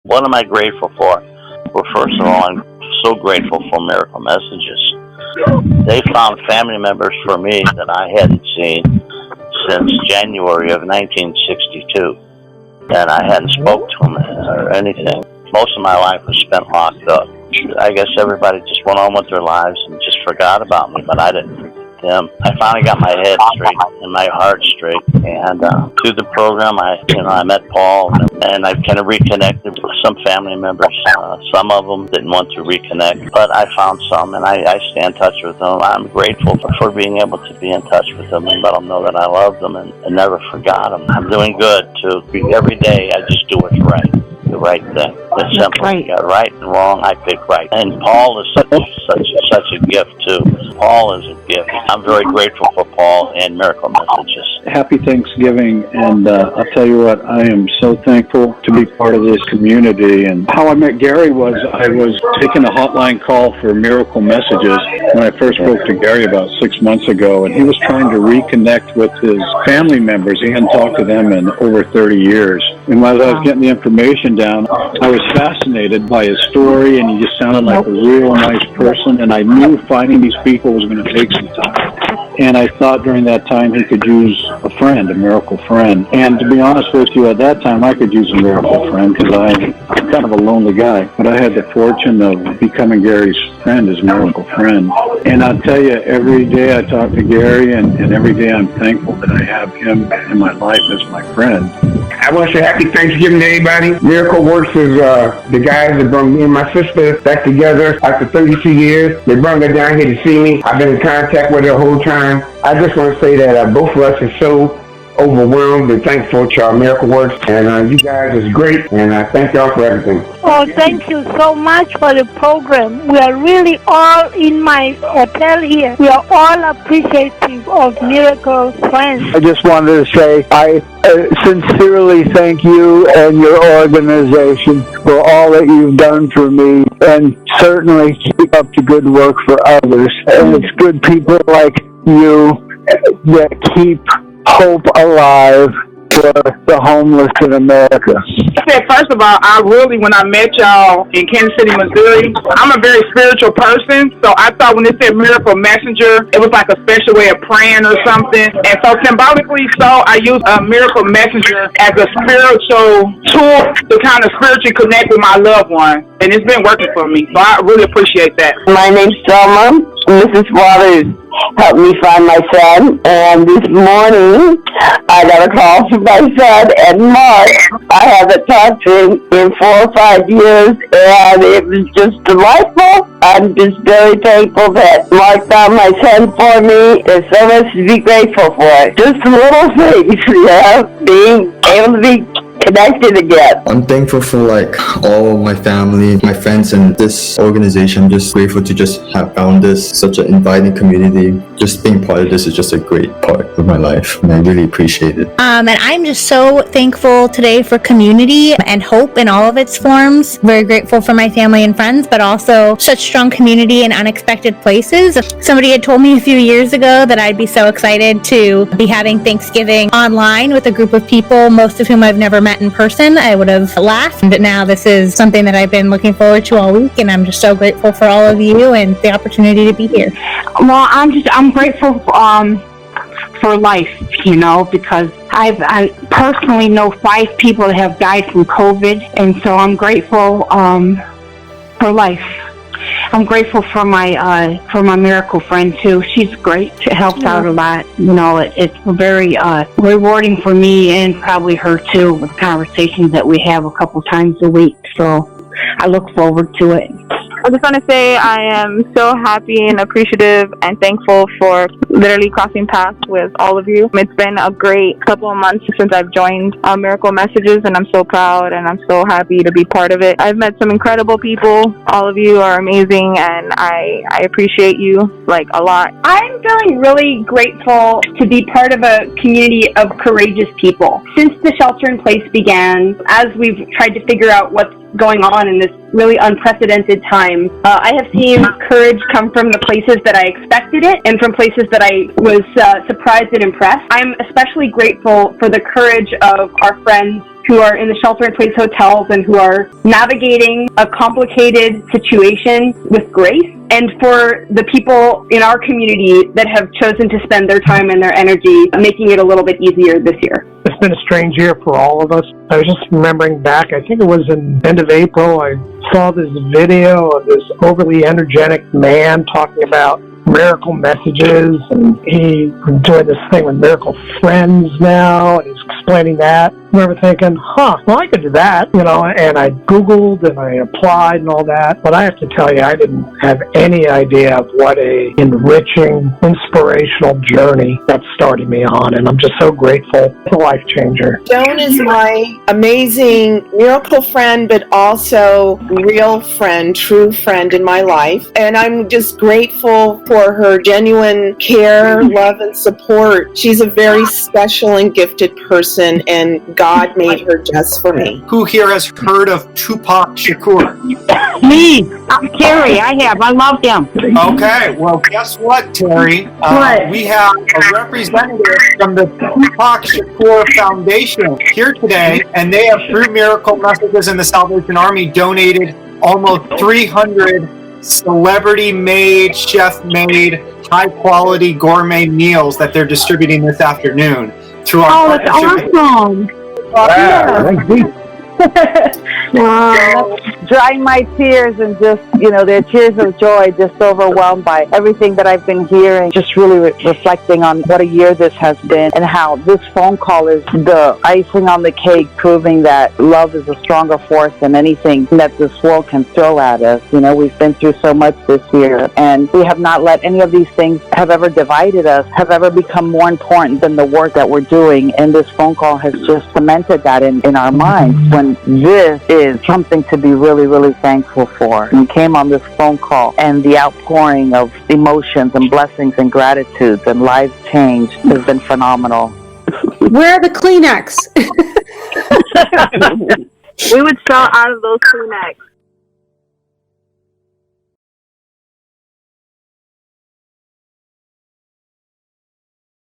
What am I grateful for? Well, first of all, I'm so grateful for Miracle Messages. They found family members for me that I hadn't seen since January of 1962, and I hadn't spoke to them or anything. Most of my life was spent locked up. I guess everybody just went on with their lives and just forgot about me, but I didn't forget them. I finally got my head straight and my heart straight, and through the program, I met Paul, and I've kind of reconnected with some family members. Some of them didn't want to reconnect, but I found some, and I stay in touch with them. I'm grateful for being able to be in touch with them and let them know that I love them and never forgot them. I'm doing good too. Every day, I just do what's right. The right thing. It's simple. Right. You got right and wrong, I pick right. And Paul is such a gift too. Paul is a gift. I'm very grateful for Paul and Miracle Messages. Happy Thanksgiving, and I'll tell you what, I am so thankful to be part of this community. And how I met Gary was I was taking a hotline call for Miracle Messages when I first spoke to Gary about 6 months ago, and he was trying to reconnect with his family members. He hadn't talked to them in over 30 years. And as I was getting the information down, I was fascinated by his story, and he just sounded like a real nice person, and I knew finding these people was going to take some time. And I thought during that time he could use a friend, a miracle friend. And to be honest with you, at that time I could use a miracle friend because I'm kind of a lonely guy. But I had the fortune of becoming Gary's friend, his miracle friend. And I'll tell you, every day I talk to Gary, and every day I'm thankful that I have him in my life as my friend. I want to say happy Thanksgiving to everybody. Miracle Works is the guys that brought me and my sister back together after 32 years. They brought her down here to see me. I've been in contact with her the whole time. I just want to say that both of us are so overwhelmed and thankful to our Miracle Works. And you guys is great, and I thank y'all for everything. Oh, thank you so much for the program. We are really all in my hotel here. We are all appreciative of Miracle Friends. I just wanted to say I sincerely thank you and your organization for all that you've done for me, and certainly keep up the good work for others. And it's good people like you that keep hope alive for the homeless in America. First of all, when I met y'all in Kansas City, Missouri, I'm a very spiritual person, so I thought when it said Miracle Messenger, it was like a special way of praying or something. And so symbolically, I use a Miracle Messenger as a spiritual tool to kind of spiritually connect with my loved one. And it's been working for me, so I really appreciate that. My name's Selma. Mrs. Waters helped me find my son, and this morning I got a call from my son, and Mark, I haven't talked to him in 4 or 5 years, and it was just delightful. I'm just very thankful that Mark found my son for me. There's so much to be grateful for. Just little things, being able to be connected again. I'm thankful for all of my family, my friends, and this organization. I'm just grateful to just have found this such an inviting community. Just being part of this is just a great part of my life, and I really appreciate it. And I'm just so thankful today for community and hope in all of its forms. Very grateful for my family and friends, but also such strong community in unexpected places. Somebody had told me a few years ago that I'd be so excited to be having Thanksgiving online with a group of people, most of whom I've never met in person. I would have laughed. But now this is something that I've been looking forward to all week, and I'm just so grateful for all of you and the opportunity to be here. Well, I'm grateful for life, because I personally know 5 people that have died from COVID, and so I'm grateful for life. I'm grateful for my miracle friend too. She's great. It helps out a lot. It's very rewarding for me, and probably her too, with conversations that we have a couple times a week. So I look forward to it. I just want to say I am so happy and appreciative and thankful for literally crossing paths with all of you. It's been a great couple of months since I've joined Miracle Messages, and I'm so proud and I'm so happy to be part of it. I've met some incredible people. All of you are amazing, and I appreciate you a lot. I'm feeling really grateful to be part of a community of courageous people. Since the shelter-in-place began, as we've tried to figure out what's going on in this really unprecedented time, I have seen courage come from the places that I expected it and from places that I was surprised and impressed. I'm especially grateful for the courage of our friends who are in the shelter-in-place hotels and who are navigating a complicated situation with grace, and for the people in our community that have chosen to spend their time and their energy making it a little bit easier this year. It's been a strange year for all of us. I was just remembering back, I think it was in the end of April, I saw this video of this overly energetic man talking about miracle messages, and he's doing this thing with Miracle Friends now, and he's explaining that. I remember thinking, well, I could do that, and I Googled and I applied and all that, but I have to tell you, I didn't have any idea of what a enriching, inspirational journey that started me on, and I'm just so grateful. It's a life changer. Joan is my amazing miracle friend, but also real friend, true friend in my life, and I'm just grateful for her genuine care, love, and support. She's a very special and gifted person, and God made her just for me. Who here has heard of Tupac Shakur? Me, I'm Terry. I have. I love him. Okay, well, guess what, Terry? We have a representative from the Tupac Shakur Foundation here today, and they have, through Miracle Messages and the Salvation Army, donated almost 300 celebrity-made, chef-made, high-quality gourmet meals that they're distributing this afternoon through our that's awesome. Drying my tears and just, their tears of joy, just overwhelmed by everything that I've been hearing, just really reflecting on what a year this has been and how this phone call is the icing on the cake, proving that love is a stronger force than anything that this world can throw at us. We've been through so much this year, and we have not let any of these things have ever divided us, have ever become more important than the work that we're doing, and this phone call has just cemented that in our minds, when this is something to be really, really thankful for. We came on this phone call, and the outpouring of emotions and blessings and gratitudes and lives changed has been phenomenal. Where are the Kleenex? We would sell out of those Kleenex.